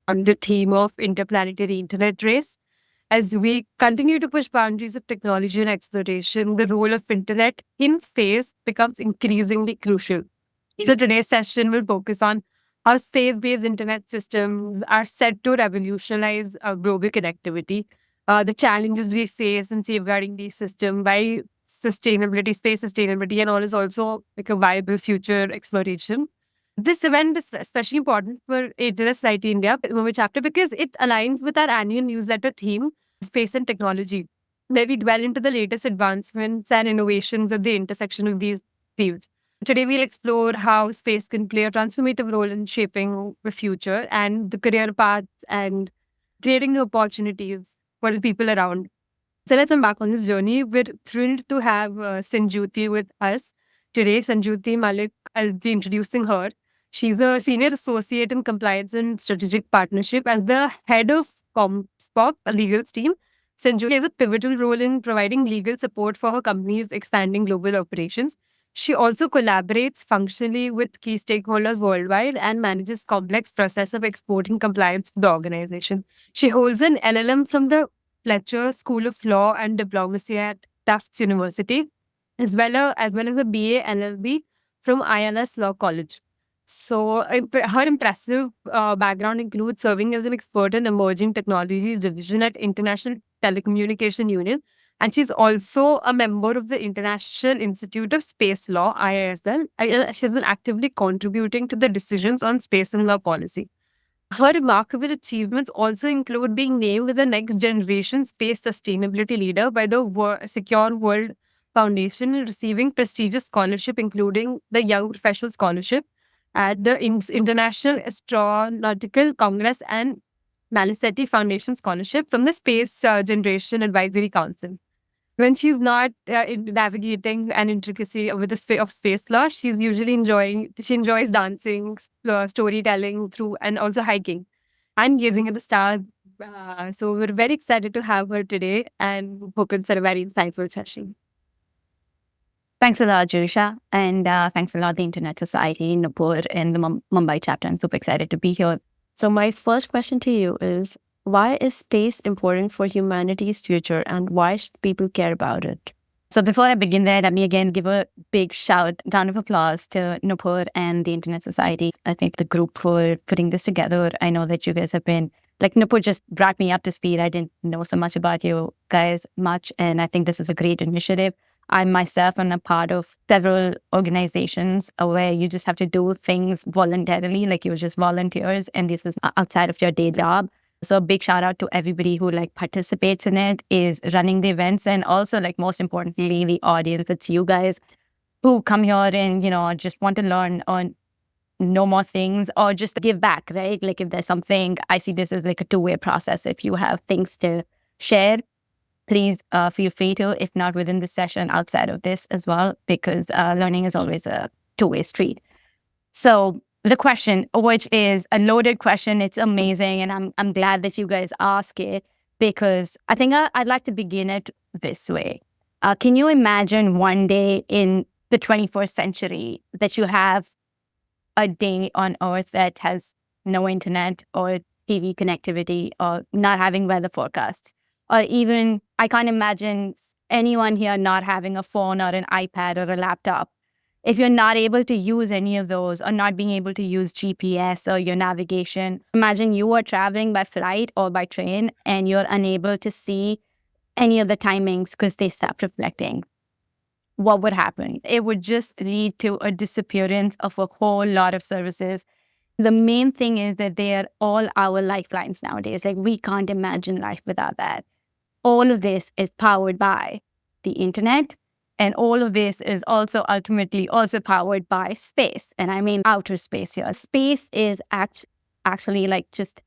on the theme of Interplanetary Internet Race. As we continue to push boundaries of technology and exploration, the role of internet in space becomes increasingly crucial. So today's session will focus on how space-based internet systems are set to revolutionize global connectivity, the challenges we face in safeguarding these systems, why sustainability, space sustainability, and all is also like a viable future exploration. This event is especially important for Internet Society India Mumbai chapter because it aligns with our annual newsletter theme, Space and Technology, where we dwell into the latest advancements and innovations at the intersection of these fields. Today, we'll explore how space can play a transformative role in shaping the future and the career paths and creating new opportunities for the people around. So let's embark on this journey. We're thrilled to have Senjuti with us today. Senjuti Mallick, I'll be introducing her. She's a senior associate in compliance and strategic partnership as the head of COMSPOC, a legal team. Senjuti has a pivotal role in providing legal support for her company's expanding global operations. She also collaborates functionally with key stakeholders worldwide and manages complex process of exporting compliance for the organization. She holds an LLM from the Fletcher School of Law and Diplomacy at Tufts University, as well as a BA LLB from ILS Law College. So her impressive background includes serving as an expert in emerging technologies division at International Telecommunication Union, and she's also a member of the International Institute of Space Law (IISL). She's been actively contributing to the decisions on space and law policy. Her remarkable achievements also include being named the next generation space sustainability leader by the Secure World Foundation and receiving prestigious scholarship, including the Young Professional Scholarship at the International Astronautical Congress and Malisetti Foundation Scholarship from the Space Generation Advisory Council. When she's not navigating an intricacy with the of space law, she enjoys dancing, storytelling through, and also hiking and gazing at the stars. So we're very excited to have her today and hope it's a very insightful session. Thanks a lot, Juisha. And thanks a lot, the Internet Society, Nupur, and the Mumbai chapter. I'm super excited to be here. So my first question to you is, why is space important for humanity's future and why should people care about it? So before I begin there, let me again give a big round of applause to Nupur and the Internet Society. I think the group for putting this together. I know that you guys have been, like Nupur just brought me up to speed. I didn't know so much about you guys much. And I think this is a great initiative. I myself am a part of several organizations where you just have to do things voluntarily, like you're just volunteers, and this is outside of your day job. So a big shout out to everybody who participates in it, is running the events, and also most importantly, the audience. It's you guys who come here and, just want to learn or know more things or just give back, right? Like if there's something, I see this as a two-way process. If you have things to share, please feel free to, if not within the session, outside of this as well, because learning is always a two-way street. So the question, which is a loaded question, it's amazing. And I'm glad that you guys ask it, because I think I'd like to begin it this way. Can you imagine one day in the 21st century that you have a day on Earth that has no internet or TV connectivity or not having weather forecasts? Or even, I can't imagine anyone here not having a phone or an iPad or a laptop. If you're not able to use any of those or not being able to use GPS or your navigation, imagine you are traveling by flight or by train and you're unable to see any of the timings because they stopped reflecting. What would happen? It would just lead to a disappearance of a whole lot of services. The main thing is that they are all our lifelines nowadays. We can't imagine life without that. All of this is powered by the internet, and all of this is also ultimately also powered by space. And I mean outer space here. Space is actually just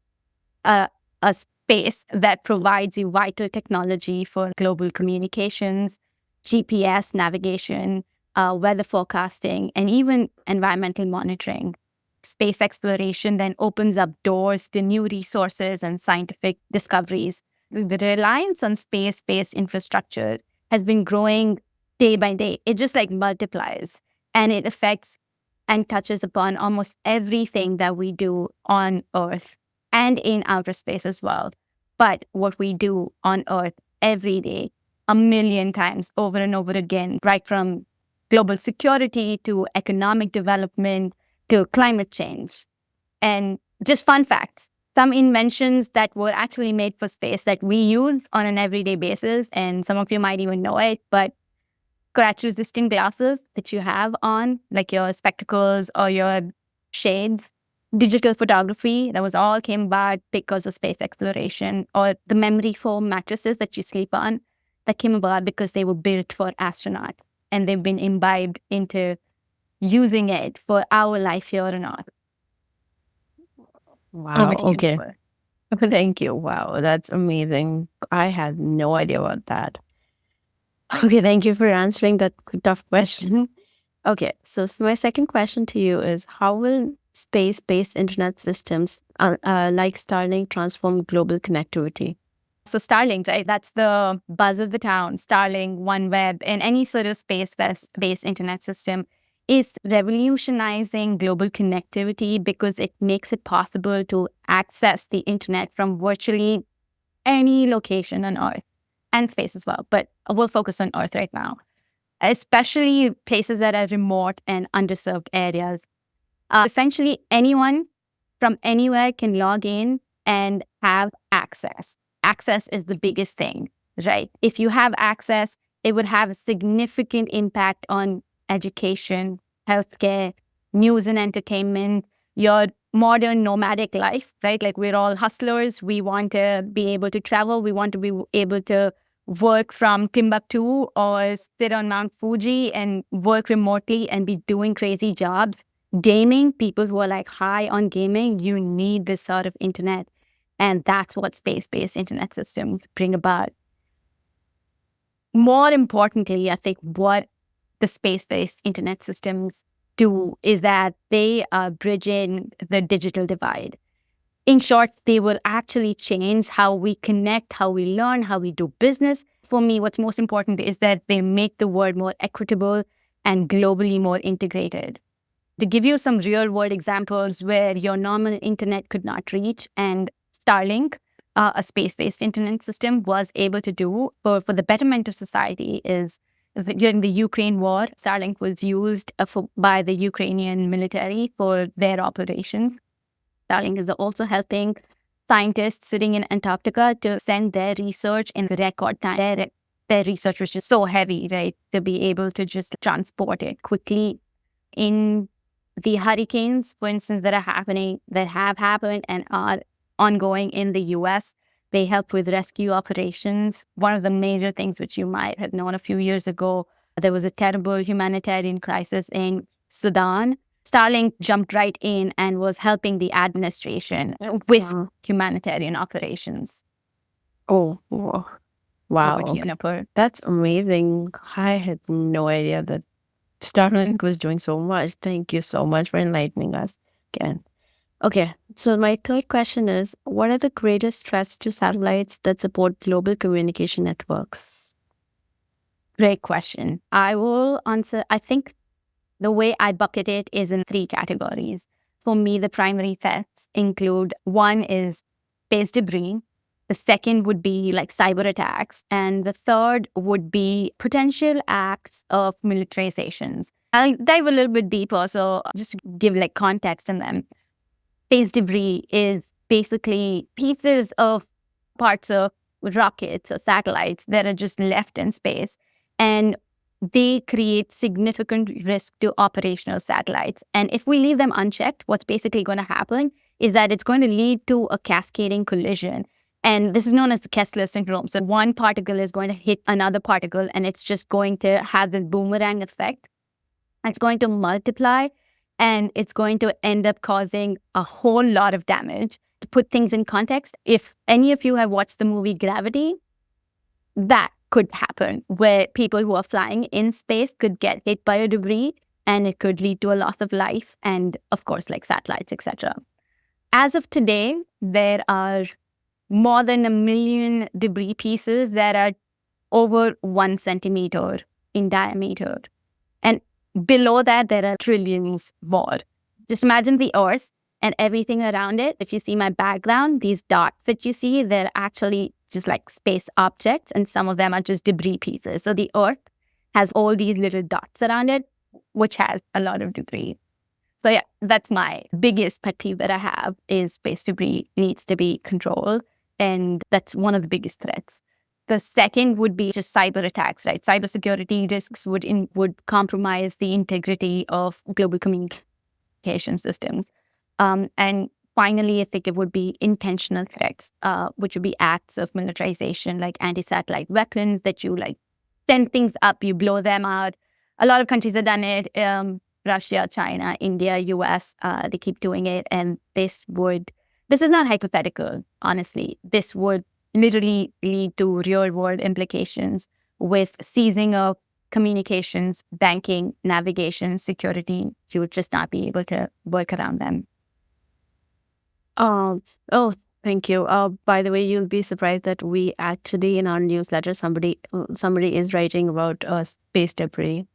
a space that provides you vital technology for global communications, GPS navigation, weather forecasting, and even environmental monitoring. Space exploration then opens up doors to new resources and scientific discoveries. The reliance on space-based infrastructure has been growing day by day. It just multiplies, and it affects and touches upon almost everything that we do on Earth. and in outer space as well. But what we do on Earth every day, a million times over and over again, right from global security to economic development to climate change. And just fun facts, some inventions that were actually made for space that we use on an everyday basis, and some of you might even know it, but scratch-resistant glasses that you have on, like your spectacles or your shades, digital photography, that was all came about because of space exploration, or the memory foam mattresses that you sleep on, that came about because they were built for astronauts, and they've been imbibed into using it for our life here on Earth. Wow. Over to you, Okay. Nupur. Thank you. Wow, that's amazing. I had no idea about that. Okay, thank you for answering that tough question. Okay, so my second question to you is, how will space-based internet systems like Starlink transform global connectivity? So Starlink, right? That's the buzz of the town. Starlink, OneWeb, and any sort of space-based internet system is revolutionizing global connectivity because it makes it possible to access the internet from virtually any location on Earth and space as well. But we'll focus on Earth right now, especially places that are remote and underserved areas. Essentially, anyone from anywhere can log in and have access. Access is the biggest thing, right? If you have access, it would have a significant impact on education, healthcare, news and entertainment, your modern nomadic life, right? Like we're all hustlers. We want to be able to travel. We want to be able to work from Timbuktu or sit on Mount Fuji and work remotely and be doing crazy jobs. Gaming, people who are like high on gaming, you need this sort of internet. And that's what space-based internet systems bring about. More importantly, I think what the space-based internet systems do is that they are bridging the digital divide. In short, they will actually change how we connect, how we learn, how we do business. For me, what's most important is that they make the world more equitable and globally more integrated. To give you some real-world examples where your normal internet could not reach, and Starlink, a space-based internet system, was able to do for the betterment of society is during the Ukraine war, Starlink was used by the Ukrainian military for their operations. Starlink is also helping scientists sitting in Antarctica to send their research in record time. Their research was just so heavy, right, to be able to just transport it quickly. In the hurricanes, for instance, that have happened and are ongoing in the US, they help with rescue operations. One of the major things which you might have known a few years ago, there was a terrible humanitarian crisis in Sudan. Starlink jumped right in and was helping the administration with humanitarian operations. Oh, wow. Over to you, Okay. Nupur. That's amazing. I had no idea that Starlink was doing so much. Thank you so much for enlightening us again. Okay, so my third question is, what are the greatest threats to satellites that support global communication networks? Great question. I will answer, I think the way I bucket it is in 3 categories. For me, the primary threats include, one is space debris. The second would be like cyber attacks. And the third would be potential acts of militarizations. I'll dive a little bit deeper. So just to give like context in them. Space debris is basically pieces of parts of rockets or satellites that are just left in space. And they create significant risk to operational satellites. And if we leave them unchecked, what's basically going to happen is that it's going to lead to a cascading collision. And this is known as the Kessler syndrome. So one particle is going to hit another particle, and it's just going to have this boomerang effect. It's going to multiply, and it's going to end up causing a whole lot of damage. To put things in context, if any of you have watched the movie Gravity, that could happen, where people who are flying in space could get hit by a debris, and it could lead to a loss of life, and of course, like satellites, etc. As of today, there are more than 1 million debris pieces that are over 1 centimeter in diameter. And below that, there are trillions more. Just imagine the Earth, and everything around it. If you see my background, these dots that you see, they're actually just like space objects, and some of them are just debris pieces. So the Earth has all these little dots around it, which has a lot of debris. So yeah, that's my biggest pet peeve that I have, is space debris needs to be controlled. And that's one of the biggest threats. The second would be just cyber attacks, right? Cybersecurity risks would compromise the integrity of global communication systems. And finally, I think it would be intentional threats, which would be acts of militarization, like anti-satellite weapons that you like send things up, you blow them out. A lot of countries have done it. Russia, China, India, US, they keep doing it. And this is not hypothetical, honestly. This would literally lead to real world implications with seizing of communications, banking, navigation, security. You would just not be able to work around them. Oh, thank you. By the way, you'll be surprised that we actually, in our newsletter, somebody is writing about space debris.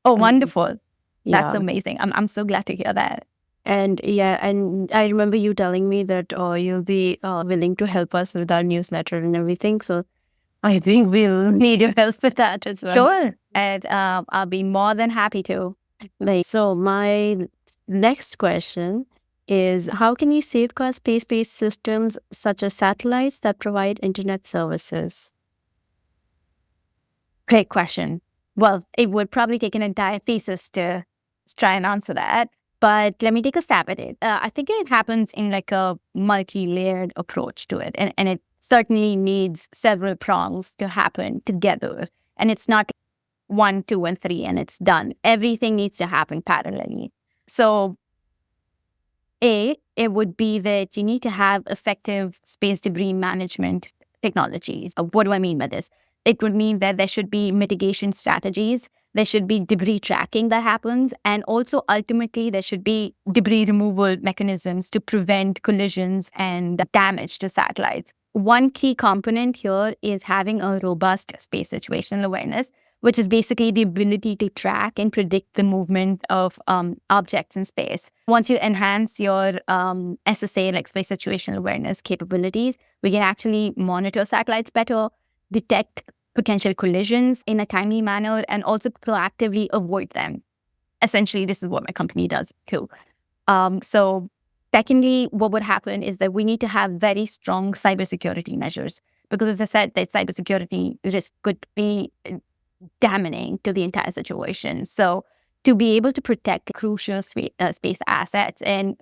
Oh, wonderful. Yeah. That's amazing. I'm so glad to hear that. And and I remember you telling me that you'll be willing to help us with our newsletter and everything. So I think we'll need your help with that as well. Sure. And I'll be more than happy to. So my next question is, how can we safeguard space-based systems such as satellites that provide internet services? Great question. Well, it would probably take an entire thesis to try and answer that. But let me take a stab at it. I think it happens in like a multi-layered approach to it. And it certainly needs several prongs to happen together. And it's not 1, 2, and 3, and it's done. Everything needs to happen parallelly. So it would be that you need to have effective space debris management technologies. What do I mean by this? It would mean that there should be mitigation strategies. There should be debris tracking that happens. And also, ultimately, there should be debris removal mechanisms to prevent collisions and damage to satellites. One key component here is having a robust space situational awareness, which is basically the ability to track and predict the movement of objects in space. Once you enhance your SSA, like space situational awareness capabilities, we can actually monitor satellites better, detect potential collisions in a timely manner, and also proactively avoid them. Essentially, this is what my company does too. So secondly, what would happen is that we need to have very strong cybersecurity measures, because as I said, that cybersecurity risk could be damaging to the entire situation. So to be able to protect crucial space assets and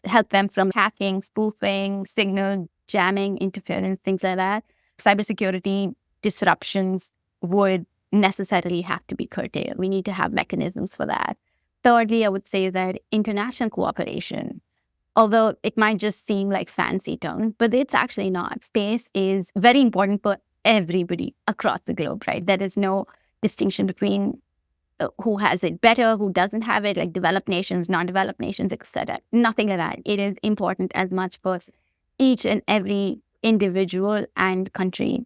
help them from hacking, spoofing, signal jamming, interference, things like that, cybersecurity disruptions would necessarily have to be curtailed. We need to have mechanisms for that. Thirdly, I would say that international cooperation, although it might just seem like fancy term, but it's actually not. Space is very important for everybody across the globe, right? There is no distinction between who has it better, who doesn't have it, like developed nations, non-developed nations, etc. Nothing like that. It is important as much for each and every individual and country.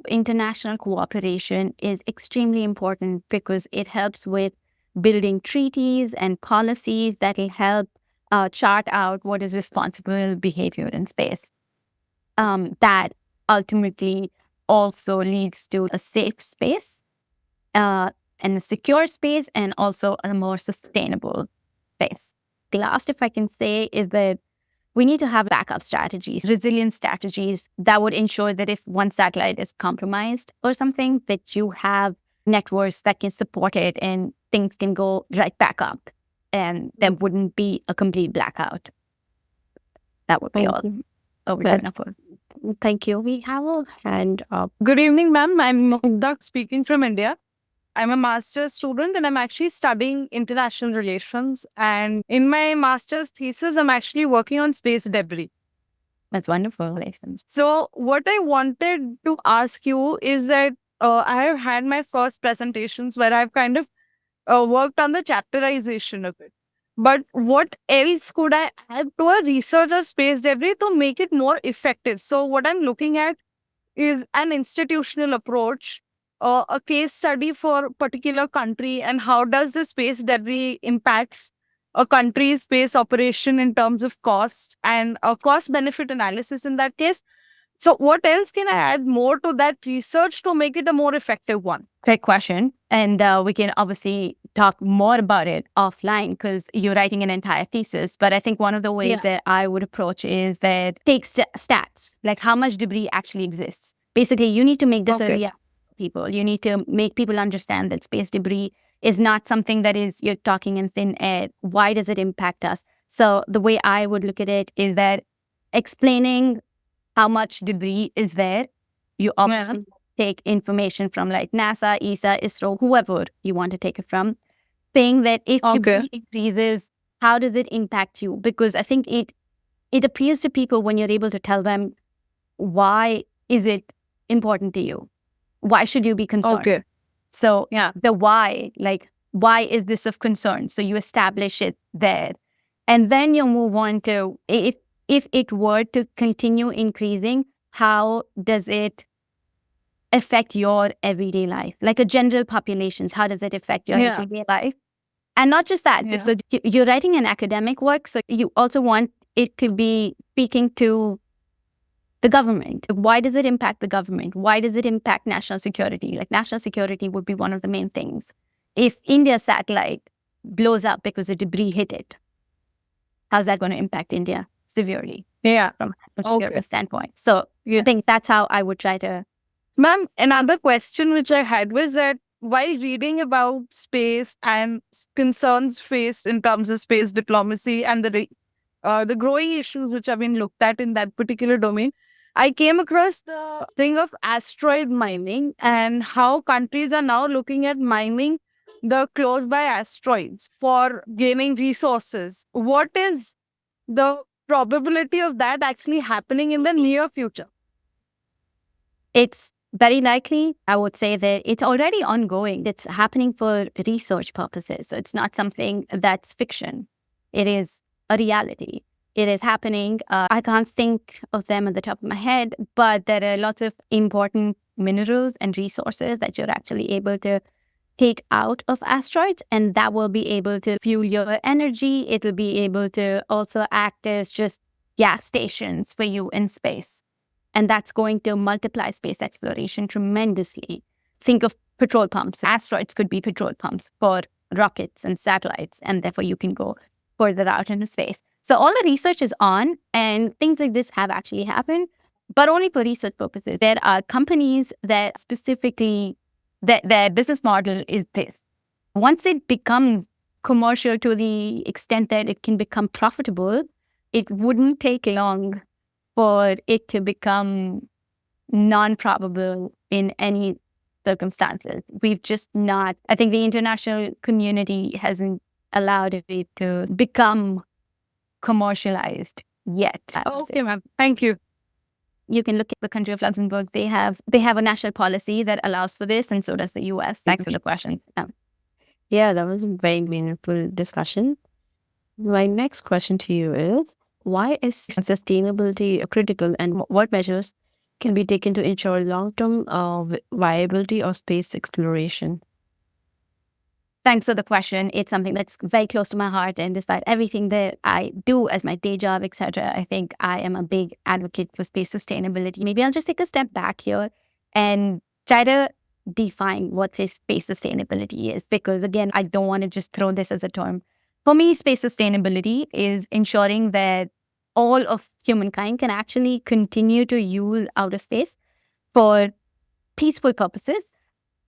International cooperation is extremely important because it helps with building treaties and policies that will help chart out what is responsible behavior in space. That ultimately also leads to a safe space and a secure space, and also a more sustainable space. The last, if I can say, is that we need to have backup strategies, resilience strategies that would ensure that if one satellite is compromised or something, that you have networks that can support it and things can go right back up and there wouldn't be a complete blackout. That would be all. Over to Nupur. Thank you. We have a hand up. Good evening, ma'am. I'm Mohda speaking from India. I'm a master's student and I'm actually studying international relations. And in my master's thesis, I'm actually working on space debris. That's wonderful relations. So what I wanted to ask you is that I have had my first presentations where I've kind of worked on the chapterization of it. But what else could I add to a research of space debris to make it more effective? So what I'm looking at is an institutional approach, a case study for a particular country, and how does the space debris impacts a country's space operation in terms of cost and a cost benefit analysis in that case. So what else can I add more to that research to make it a more effective one? Great question. And we can obviously talk more about it offline because you're writing an entire thesis. But I think one of the ways that I would approach is that take stats, like how much debris actually exists. Basically, you need to make this a reality for people. You need to make people understand that space debris is not something that is you're talking in thin air. Why does it impact us? So the way I would look at it is that explaining how much debris is there, you often take information from like NASA, ESA, ISRO, whoever you want to take it from, saying that if debris increases, how does it impact you? Because I think it appeals to people when you're able to tell them why is it important to you? Why should you be concerned? So the why, like why is this of concern? So you establish it there. And then you move on to if it were to continue increasing, how does it affect your everyday life? Like a general populations, how does it affect your everyday life? And not just that, so you're writing an academic work, so you also want it to be speaking to the government. Why does it impact the government? Why does it impact national security? Like national security would be one of the main things. If India's satellite blows up because the debris hit it, how's that going to impact India severely? From a security standpoint. So I think that's how I would try to. Ma'am, another question which I had was that while reading about space and concerns faced in terms of space diplomacy and the growing issues which have been looked at in that particular domain, I came across the thing of asteroid mining and how countries are now looking at mining the close by asteroids for gaining resources. What is the probability of that actually happening in the near future? It's very likely. I would say that it's already ongoing. It's happening for research purposes. So it's not something that's fiction. It is a reality. It is happening. I can't think of them at the top of my head, but there are lots of important minerals and resources that you're actually able to take out of asteroids, and that will be able to fuel your energy. It'll be able to also act as just gas stations for you in space. And that's going to multiply space exploration tremendously. Think of petrol pumps. Asteroids could be petrol pumps for rockets and satellites, and therefore you can go further out into space. So all the research is on, and things like this have actually happened, but only for research purposes. There are companies that specifically, their business model is this. Once it becomes commercial to the extent that it can become profitable, it wouldn't take long for it to become non-probable in any circumstances. We've just not, I think the international community hasn't allowed it to become commercialized yet. Okay, ma'am. Thank you. You can look at the country of Luxembourg. They have a national policy that allows for this, and so does the US. Thanks for the question. Yeah, that was a very meaningful discussion. My next question to you is, why is sustainability critical, and what measures can be taken to ensure long-term viability of space exploration? Thanks for the question. It's something that's very close to my heart, and despite everything that I do as my day job, etc., I think I am a big advocate for space sustainability. Maybe I'll just take a step back here and try to define what space sustainability is, because again, I don't want to just throw this as a term. For me, space sustainability is ensuring that all of humankind can actually continue to use outer space for peaceful purposes,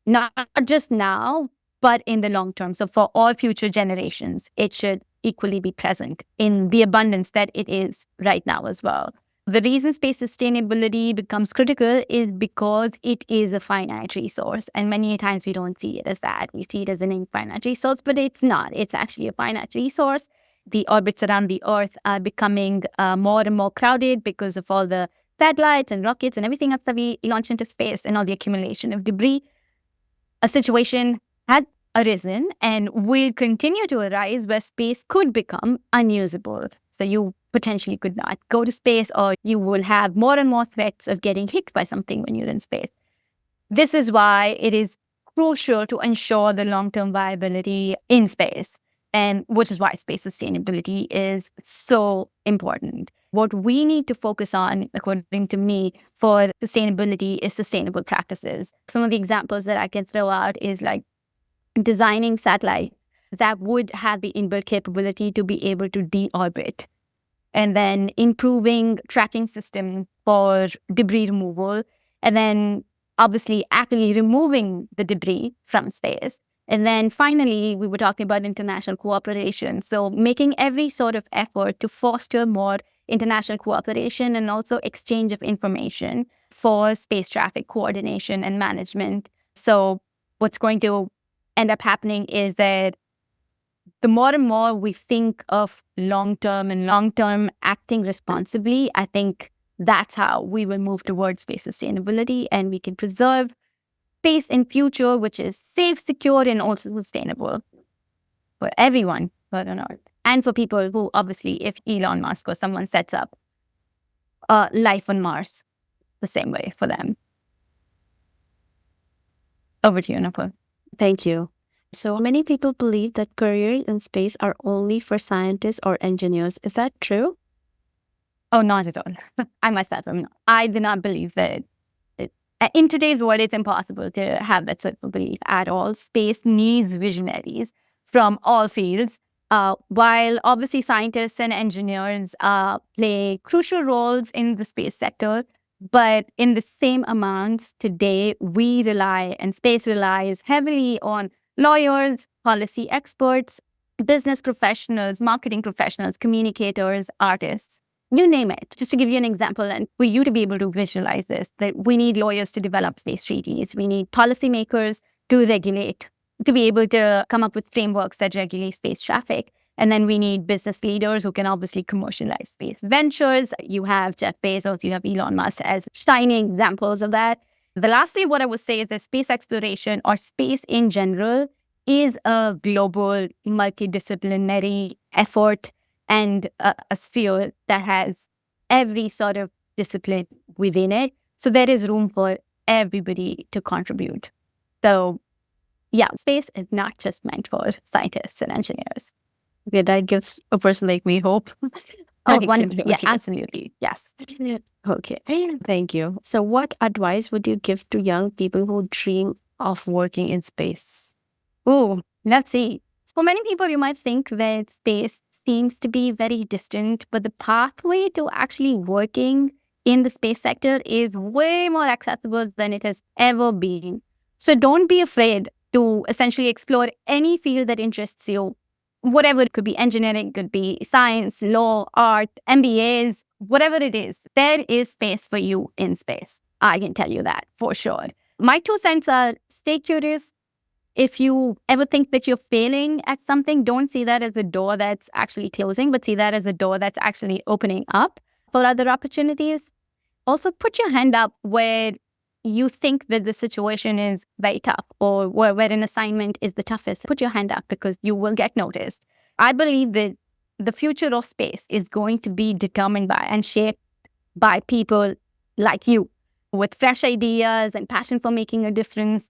not just now, but in the long term. So for all future generations, it should equally be present in the abundance that it is right now as well. The reason space sustainability becomes critical is because it is a finite resource. And many times we don't see it as that. We see it as an infinite resource, but it's not. It's actually a finite resource. The orbits around the Earth are becoming more and more crowded because of all the satellites and rockets and everything else that we launch into space and all the accumulation of debris. A situation had arisen and will continue to arise where space could become unusable. So you potentially could not go to space, or you will have more and more threats of getting hit by something when you're in space. This is why it is crucial to ensure the long-term viability in space. And which is why space sustainability is so important. What we need to focus on, according to me, for sustainability is sustainable practices. Some of the examples that I can throw out is like designing satellites that would have the inbuilt capability to be able to deorbit, and then improving tracking systems for debris removal, and then obviously actually removing the debris from space. And then finally, we were talking about international cooperation. So making every sort of effort to foster more international cooperation and also exchange of information for space traffic coordination and management. So what's going to end up happening is that the more and more we think of long-term acting responsibly, I think that's how we will move towards space sustainability, and we can preserve space in future, which is safe, secure, and also sustainable for everyone, and for people who, obviously, if Elon Musk or someone sets up life on Mars, the same way for them. Over to you, Nupur. Thank you. So many people believe that careers in space are only for scientists or engineers. Is that true? Oh, not at all. I myself am not. I do not believe that. In today's world, it's impossible to have that sort of belief at all. Space needs visionaries from all fields. While obviously scientists and engineers play crucial roles in the space sector, but in the same amounts today, we rely, and space relies heavily on lawyers, policy experts, business professionals, marketing professionals, communicators, artists. You name it. Just to give you an example, and for you to be able to visualize this, that we need lawyers to develop space treaties. We need policymakers to regulate, to be able to come up with frameworks that regulate space traffic. And then we need business leaders who can obviously commercialize space ventures. You have Jeff Bezos, you have Elon Musk as shining examples of that. The lastly, what I would say is that space exploration, or space in general, is a global, multidisciplinary effort and a sphere that has every sort of discipline within it. So there is room for everybody to contribute. So yeah, space is not just meant for scientists and engineers. Okay, that gives a person like me hope. Yeah, absolutely. Yes. Okay, thank you. So what advice would you give to young people who dream of working in space? Oh, let's see. For many people, you might think that space seems to be very distant, but the pathway to actually working in the space sector is way more accessible than it has ever been. So don't be afraid to essentially explore any field that interests you. Whatever, it could be engineering, could be science, law, art, MBAs, whatever it is, there is space for you in space. I can tell you that for sure. My 2 cents are stay curious. If you ever think that you're failing at something, don't see that as a door that's actually closing, but see that as a door that's actually opening up for other opportunities. Also, put your hand up where you think that the situation is very tough, or where an assignment is the toughest. Put your hand up, because you will get noticed. I believe that the future of space is going to be determined by and shaped by people like you, with fresh ideas and passion for making a difference.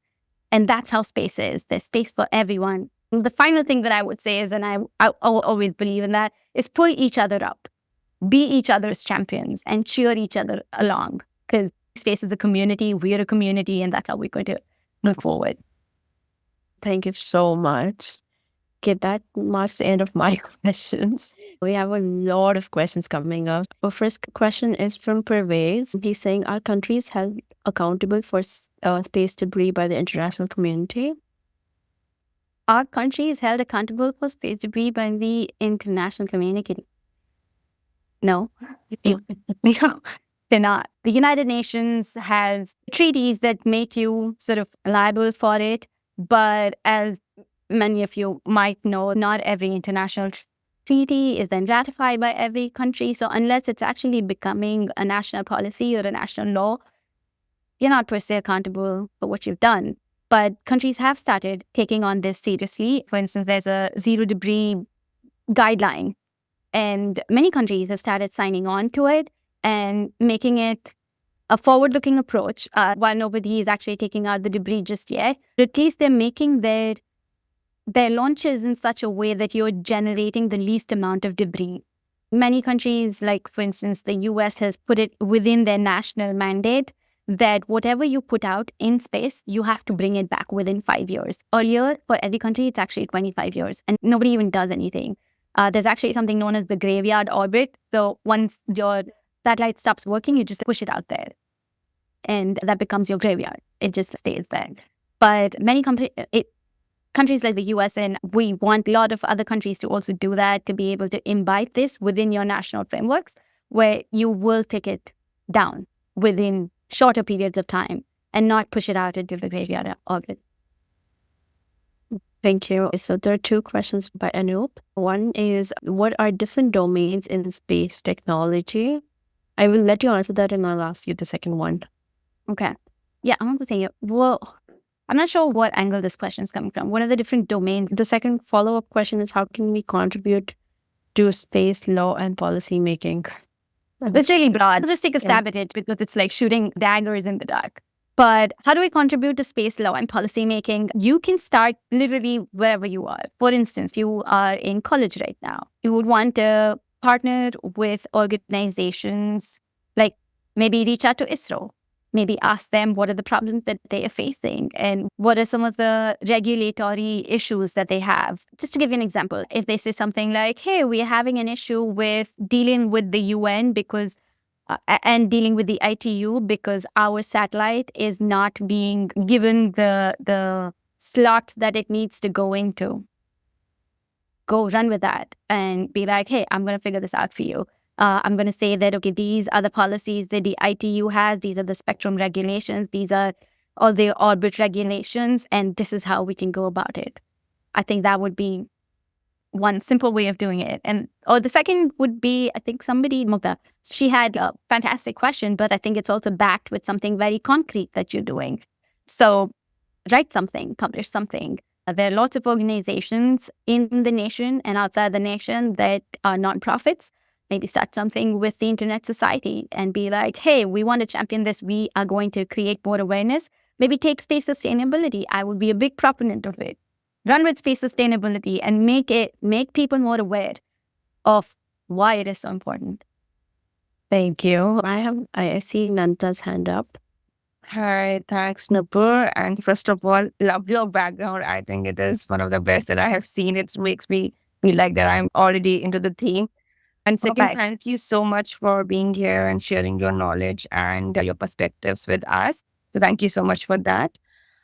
And that's how space is. There's space for everyone. The final thing that I would say is, and I always believe in that, is pull each other up. Be each other's champions and cheer each other along. Because space is a community, we're a community, and that's how we're going to move forward. Thank you so much. Okay, that marks the end of my questions. We have a lot of questions coming up. Our first question is from Pervez. He's saying, are countries held accountable for space debris by the international community? Are countries held accountable for space debris by the international community? No. They're not. The United Nations has treaties that make you sort of liable for it, but as many of you might know, not every international treaty is then ratified by every country. So unless it's actually becoming a national policy or a national law, you're not per se accountable for what you've done. But countries have started taking on this seriously. For instance, there's a zero debris guideline, and many countries have started signing on to it and making it a forward-looking approach. While nobody is actually taking out the debris just yet, but at least they're making their their launches in such a way that you're generating the least amount of debris. Many countries, like for instance, the US has put it within their national mandate that whatever you put out in space, you have to bring it back within 5 years. Earlier, for every country, it's actually 25 years, and nobody even does anything. There's actually something known as the graveyard orbit. So once your satellite stops working, you just push it out there, and that becomes your graveyard. It just stays there. But many countries like the US, and we want a lot of other countries to also do that, to be able to imbibe this within your national frameworks, where you will take it down within shorter periods of time and not push it out into the graveyard orbit. Thank you. So there are two questions by Anup. One is, what are different domains in space technology? I will let you answer that and I'll ask you the second one. Okay. Yeah, I want to think, well, I'm not sure what angle this question is coming from. What are the different domains? The second follow-up question is, how can we contribute to space law and policy making? It's really broad. I'll just take a stab at it because it's like shooting daggers in the dark. But how do we contribute to space law and policy making? You can start literally wherever you are. For instance, you are in college right now. You would want to partner with organizations, like maybe reach out to ISRO. Maybe ask them what are the problems that they are facing and what are some of the regulatory issues that they have. Just to give you an example, if they say something like, hey, we're having an issue with dealing with the UN because and dealing with the ITU because our satellite is not being given the slot that it needs to go into. Go run with that and be like, hey, I'm going to figure this out for you. I'm going to say that, okay, these are the policies that the ITU has. These are the spectrum regulations. These are all the orbit regulations. And this is how we can go about it. I think that would be one simple way of doing it. And the second would be, I think somebody, Mugdha, she had a fantastic question, but I think it's also backed with something very concrete that you're doing. So write something, publish something. There are lots of organizations in the nation and outside the nation that are nonprofits. Maybe start something with the Internet Society and be like, hey, we want to champion this. We are going to create more awareness. Maybe take space sustainability. I would be a big proponent of it. Run with space sustainability and make people more aware of why it is so important. Thank you. I see Nanta's hand up. Hi, thanks, Nupur. And first of all, love your background. I think it is one of the best that I have seen. It makes me feel like that I'm already into the theme. And second, thank you so much for being here and sharing your knowledge and your perspectives with us. So thank you so much for that.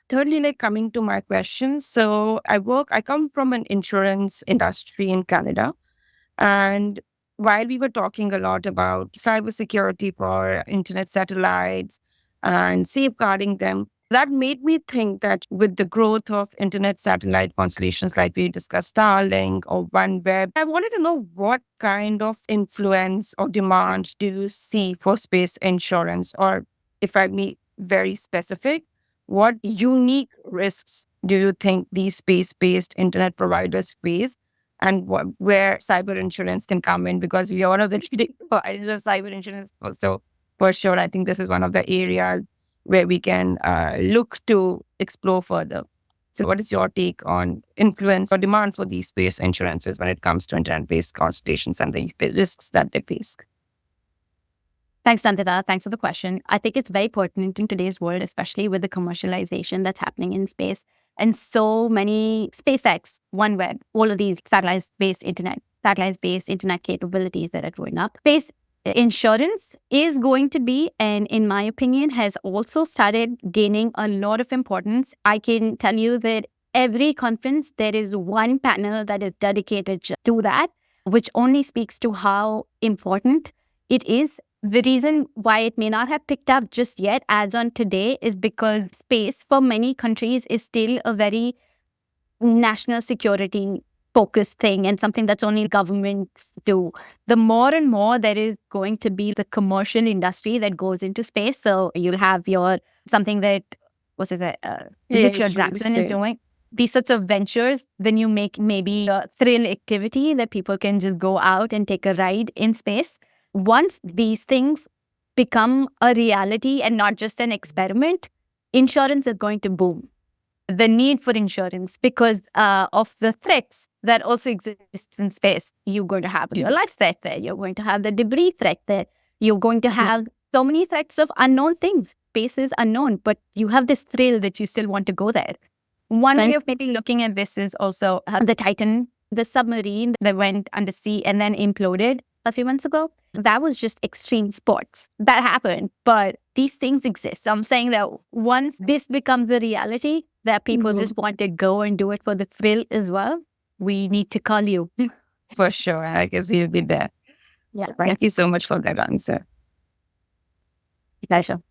Thirdly, like coming to my questions. So I come from an insurance industry in Canada. And while we were talking a lot about cybersecurity for internet satellites and safeguarding them, that made me think that with the growth of internet satellite constellations like we discussed, Starlink or OneWeb, I wanted to know what kind of influence or demand do you see for space insurance? Or if I be very specific, what unique risks do you think these space-based internet providers face? And where cyber insurance can come in, because we are one of the leading providers of cyber insurance. So for sure, I think this is one of the areas where we can look to explore further. So what is your take on influence or demand for these space insurances when it comes to internet-based constellations and the risks that they face? Thanks, Nandita. Thanks for the question. I think it's very pertinent in today's world, especially with the commercialization that's happening in space. And so many SpaceX, OneWeb, all of these satellite-based internet capabilities that are growing up. Space insurance is going to be, and in my opinion, has also started gaining a lot of importance. I can tell you that every conference, there is one panel that is dedicated to that, which only speaks to how important it is. The reason why it may not have picked up just yet as on today is because space for many countries is still a very national security focused thing and something that's only governments do. The more and more there is going to be the commercial industry that goes into space. So you'll have something that, Richard Branson is doing. These sorts of ventures, then you make maybe a thrill activity that people can just go out and take a ride in space. Once these things become a reality and not just an experiment, insurance is going to boom. the need for insurance because of the threats that also exist in space. You're going to have the light threat there. You're going to have the debris threat there. You're going to have so many threats of unknown things. Space is unknown, but you have this thrill that you still want to go there. One way of maybe looking at this is also the Titan, the submarine that went undersea and then imploded a few months ago. That was just extreme sports. That happened, but these things exist. So I'm saying that once this becomes the reality, that people just want to go and do it for the thrill as well, we need to call you. For sure. I guess we'll be there. Yeah, right. Thank you so much for that answer. Pleasure.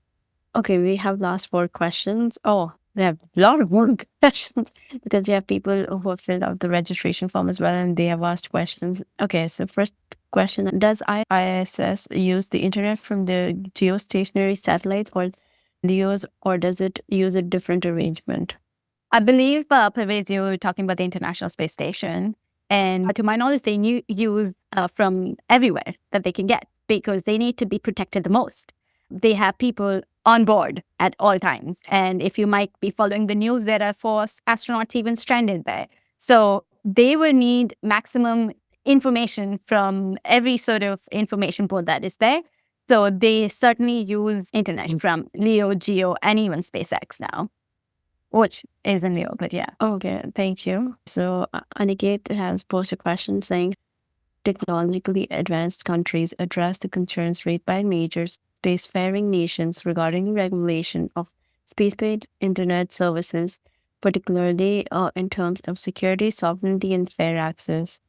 Okay, we have last 4 questions. Oh, we have a lot of more questions because we have people who have filled out the registration form as well and they have asked questions. Okay, so first question, does ISS use the internet from the geostationary satellites or LEOs, or does it use a different arrangement? I believe, Parvez, you were talking about the International Space Station. And to my knowledge, they use from everywhere that they can get because they need to be protected the most. They have people on board at all times. And if you might be following the news, there are 4 astronauts even stranded there. So they will need maximum information from every sort of information board that is there. So they certainly use internet from LEO, GEO, and even SpaceX now, which is in LEO, but yeah. Okay, thank you. So Aniket has posted a question saying, technologically advanced countries address the concerns raised by major spacefaring nations regarding the regulation of space-based internet services, particularly in terms of security, sovereignty, and fair access.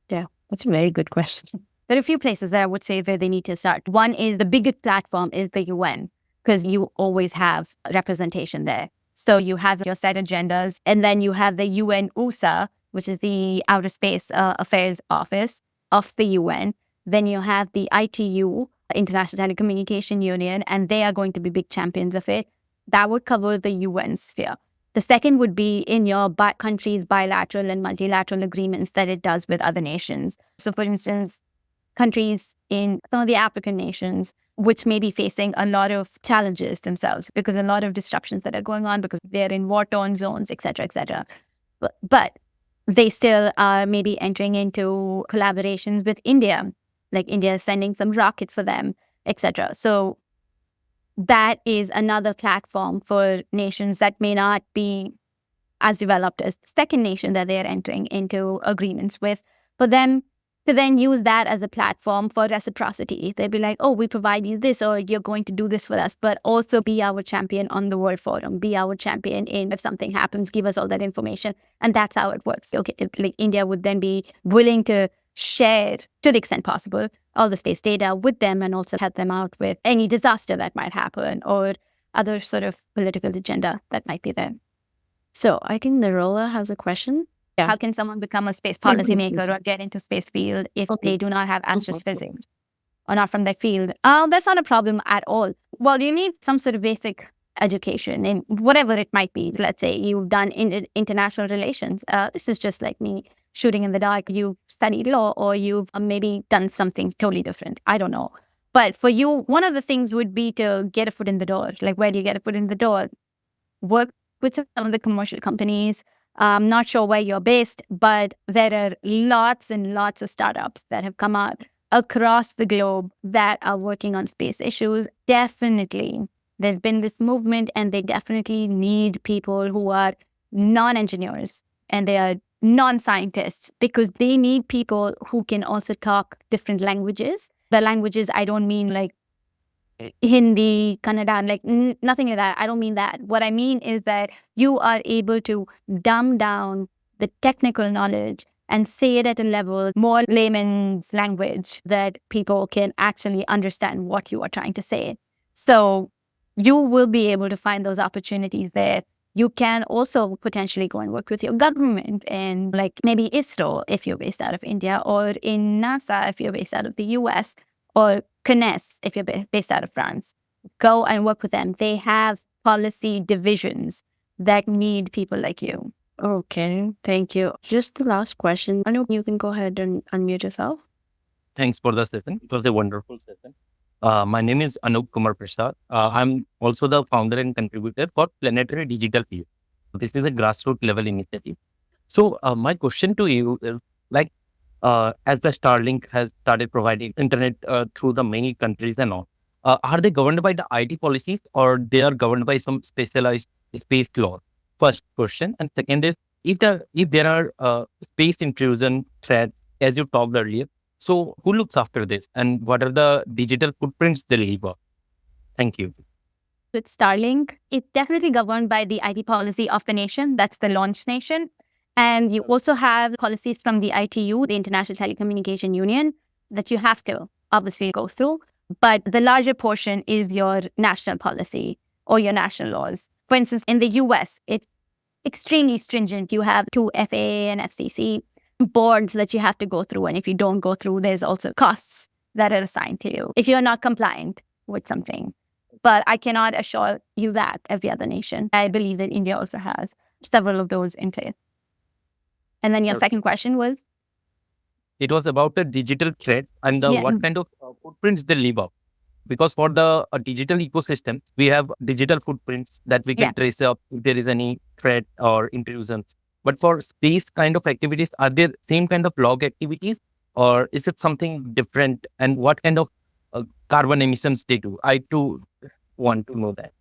Yeah, that's a very good question. There are a few places that I would say where they need to start. One is the biggest platform is the UN, because you always have representation there. So you have your set agendas, and then you have the UN USA, which is the Outer Space Affairs Office of the UN. Then you have the ITU, International Telecommunication Union, and they are going to be big champions of it. That would cover the UN sphere. The second would be in your country's bilateral and multilateral agreements that it does with other nations. So for instance, countries in some of the African nations, which may be facing a lot of challenges themselves because a lot of disruptions that are going on because they're in war-torn zones, et cetera, but they still are maybe entering into collaborations with India, like India is sending some rockets for them, etc. So that is another platform for nations that may not be as developed as the second nation that they're entering into agreements with, for them to then use that as a platform for reciprocity. They'd be like, oh, we provide you this, or you're going to do this for us, but also be our champion on the World Forum, be our champion in if something happens, give us all that information. And that's how it works. Okay, like India would then be willing to share, to the extent possible, all the space data with them and also help them out with any disaster that might happen or other sort of political agenda that might be there. So I think Narola has a question. Yeah. How can someone become a space policymaker or get into space field if they do not have astrophysics or not from that field? That's not a problem at all. Well, you need some sort of basic education in whatever it might be. Let's say you've done international relations. This is just like me shooting in the dark. You studied law or you've maybe done something totally different. I don't know. But for you, one of the things would be to get a foot in the door. Like, where do you get a foot in the door? Work with some of the commercial companies. I'm not sure where you're based, but there are lots and lots of startups that have come out across the globe that are working on space issues. Definitely, there's been this movement and they definitely need people who are non-engineers and they are non-scientists because they need people who can also talk different languages. The languages, I don't mean like Hindi, Kannada, like nothing like that. I don't mean that. What I mean is that you are able to dumb down the technical knowledge and say it at a level more layman's language that people can actually understand what you are trying to say. So you will be able to find those opportunities there. You can also potentially go and work with your government and like maybe ISRO if you're based out of India, or in NASA if you're based out of the US, or CNES if you're based out of France. Go and work with them. They have policy divisions that need people like you. Okay, thank you. Just the last question. Anu, you can go ahead and unmute yourself. Thanks for the session. It was a wonderful session. My name is Anup Kumar Prasad. I'm also the founder and contributor for Planetary Digital Field. This is a grassroots level initiative. So my question to you is like, as the Starlink has started providing internet through the many countries and all, are they governed by the IT policies or they are governed by some specialized space laws? First question. And second is, if there are space intrusion threats, as you talked earlier, so who looks after this and what are the digital footprints they leave? Thank you. With Starlink, it's definitely governed by the IT policy of the nation. That's the launch nation. And you also have policies from the ITU, the International Telecommunication Union, that you have to obviously go through. But the larger portion is your national policy or your national laws. For instance, in the US, it's extremely stringent. You have two FAA and FCC boards that you have to go through. And if you don't go through, there's also costs that are assigned to you if you're not compliant with something. But I cannot assure you that every other nation. I believe that India also has several of those in place. And then your second question was? It was about the digital threat and Yeah. what kind of footprints they leave up. Because for the digital ecosystem, we have digital footprints that we can trace up if there is any threat or intrusions. But for space kind of activities, are there same kind of log activities or is it something different? And what kind of carbon emissions they do? I too want to know that.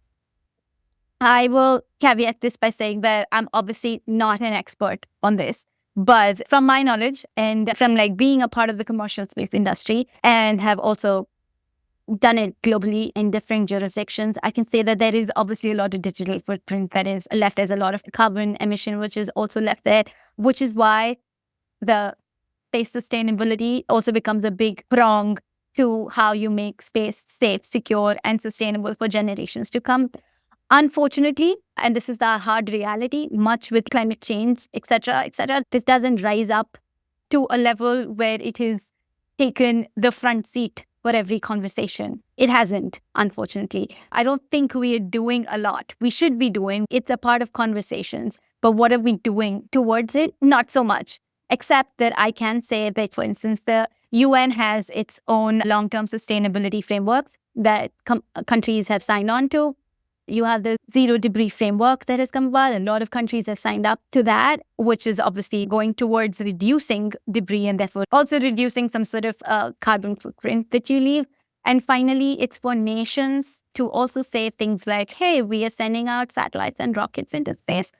I will caveat this by saying that I'm obviously not an expert on this. But from my knowledge and from like being a part of the commercial space industry and have also done it globally in different jurisdictions, I can say that there is obviously a lot of digital footprint that is left. There's a lot of carbon emission, which is also left there, which is why the space sustainability also becomes a big prong to how you make space safe, secure, and sustainable for generations to come. Unfortunately, and this is the hard reality, much with climate change, etc., this doesn't rise up to a level where it is taken the front seat for every conversation. It hasn't, unfortunately. I don't think we are doing a lot. We should be doing. It's a part of conversations. But what are we doing towards it? Not so much. Except that I can say that, for instance, the UN has its own long-term sustainability frameworks that countries have signed on to. You have the zero debris framework that has come about. A lot of countries have signed up to that, which is obviously going towards reducing debris and therefore also reducing some sort of carbon footprint that you leave. And finally, it's for nations to also say things like, hey, we are sending out satellites and rockets into space.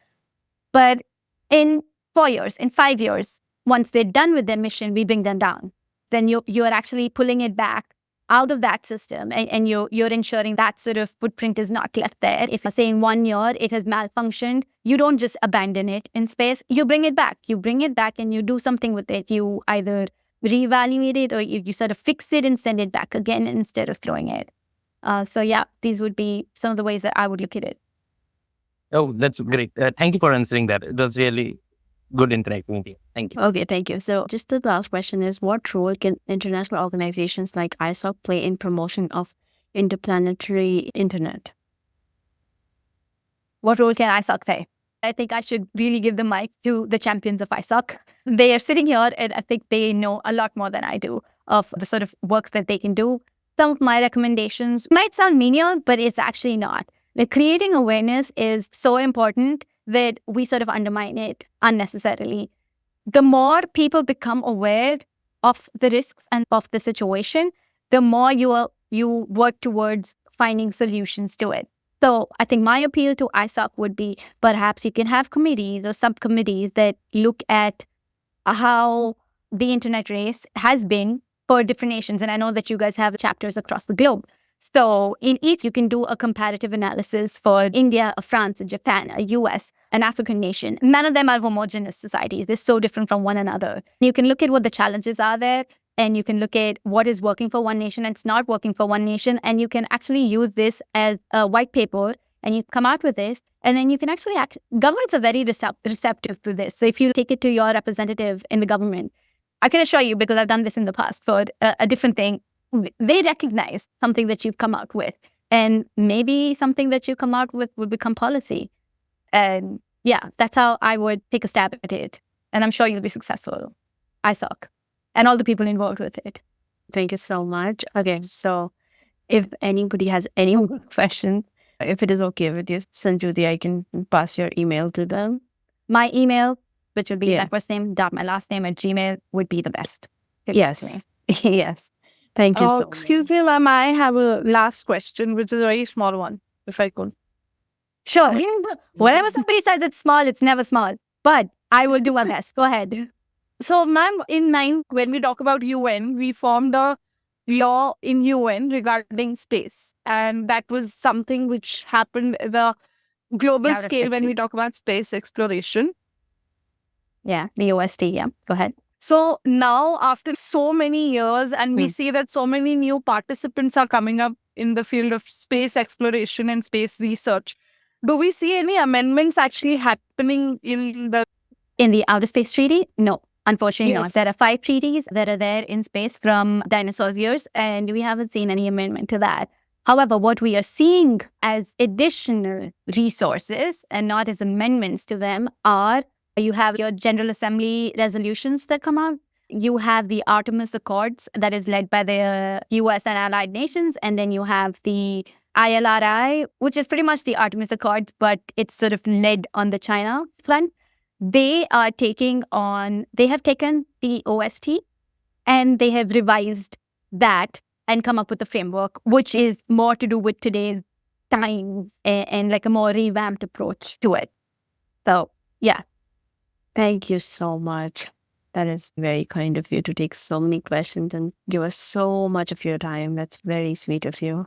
But in 4 years, in 5 years, once they're done with their mission, we bring them down. Then you are actually pulling it back out of that system and you're ensuring that sort of footprint is not left there. If, say, in 1 year it has malfunctioned, you don't just abandon it in space. You bring it back. You bring it back and you do something with it. You either reevaluate it or you sort of fix it and send it back again instead of throwing it. So yeah, these would be some of the ways that I would look at it. Oh, that's great. Thank you for answering that. It was really good interacting with you. Thank you. Okay, thank you. So just the last question is, what role can international organizations like ISOC play in promotion of interplanetary internet? What role can ISOC play? I think I should really give the mic to the champions of ISOC. They are sitting here and I think they know a lot more than I do of the sort of work that they can do. Some of my recommendations might sound menial, but it's actually not. Like, creating awareness is so important that we sort of undermine it unnecessarily. The more people become aware of the risks and of the situation, the more you work towards finding solutions to it. So I think my appeal to ISOC would be perhaps you can have committees or subcommittees that look at how the internet race has been for different nations. And I know that you guys have chapters across the globe. So in each, you can do a comparative analysis for India, France, Japan, a US, an African nation. None of them are homogeneous societies. They're so different from one another. You can look at what the challenges are there, and you can look at what is working for one nation and it's not working for one nation. And you can actually use this as a white paper and you come out with this. And then you can actually governments are very receptive to this. So if you take it to your representative in the government, I can assure you, because I've done this in the past for a different thing, they recognize something that you've come out with, and maybe something that you come out with will become policy. And yeah, that's how I would take a stab at it. And I'm sure you'll be successful, ISOC, and all the people involved with it. Thank you so much. Okay, so if anybody has any more questions, If it is okay with you, Senjuti, I can pass your email to them. My email, which would be Yeah. my first name dot my last name at Gmail, would be the best. Yes. Yes. Thank you so much. Excuse me, ma'am. I have a last question, which is a very small one, if I could. Sure. Whenever somebody says it's small, it's never small. But I will do my best. Go ahead. So, ma'am, when we talk about UN, we formed a law in UN regarding space. And that was something which happened at the global Out of scale when 50. we talk about space exploration. Yeah, the OST. Yeah, go ahead. So now, after so many years, and we see that so many new participants are coming up in the field of space exploration and space research, do we see any amendments actually happening in the Outer Space Treaty? No, unfortunately not. Yes. There are 5 treaties that are there in space from dinosaurs' years, and we haven't seen any amendment to that. However, what we are seeing as additional resources and not as amendments to them are you have your General Assembly resolutions that come out. You have the Artemis Accords that is led by the US and allied nations. And then you have the ILRI, which is pretty much the Artemis Accords, but it's sort of led on the China front. They have taken the OST and they have revised that and come up with a framework, which is more to do with today's times and like a more revamped approach to it. So, yeah. Thank you so much. That is very kind of you to take so many questions and give us so much of your time. That's very sweet of you.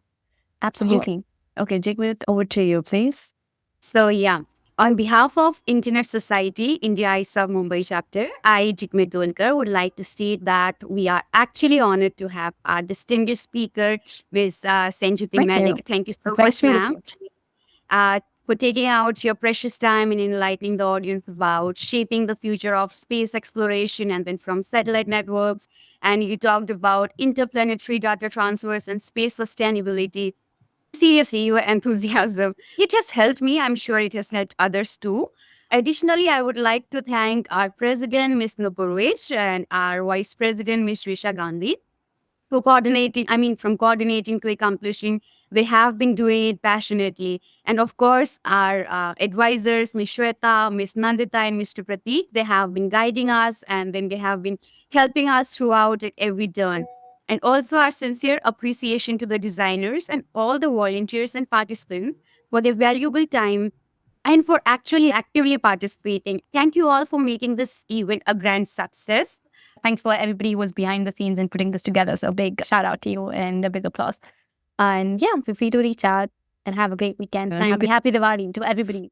Absolutely. Okay, Jigmet, over to you, please. So, yeah, on behalf of Internet Society, India ISOC Mumbai chapter, I, Jigmet Dolkar, would like to state that we are actually honored to have our distinguished speaker, Ms. Senjuti Mallick. Thank you so much, ma'am, for taking out your precious time and enlightening the audience about shaping the future of space exploration and then from satellite networks. And you talked about interplanetary data transfers and space sustainability. Seriously, your enthusiasm. It has helped me. I'm sure it has helped others too. Additionally, I would like to thank our president, Ms. Nupur, Vijh, and our vice president, Ms. Juisha Gandhi, from coordinating to accomplishing. They have been doing it passionately. And of course, our advisors, Ms. Shweta, Ms. Nandita, and Mr. Prateek, they have been guiding us and then they have been helping us throughout at every turn. And also our sincere appreciation to the designers and all the volunteers and participants for their valuable time and for actually actively participating. Thank you all for making this event a grand success. Thanks for everybody who was behind the scenes and putting this together. So big shout out to you and a big applause. And yeah, feel free to reach out and have a great weekend. And happy Diwali to everybody.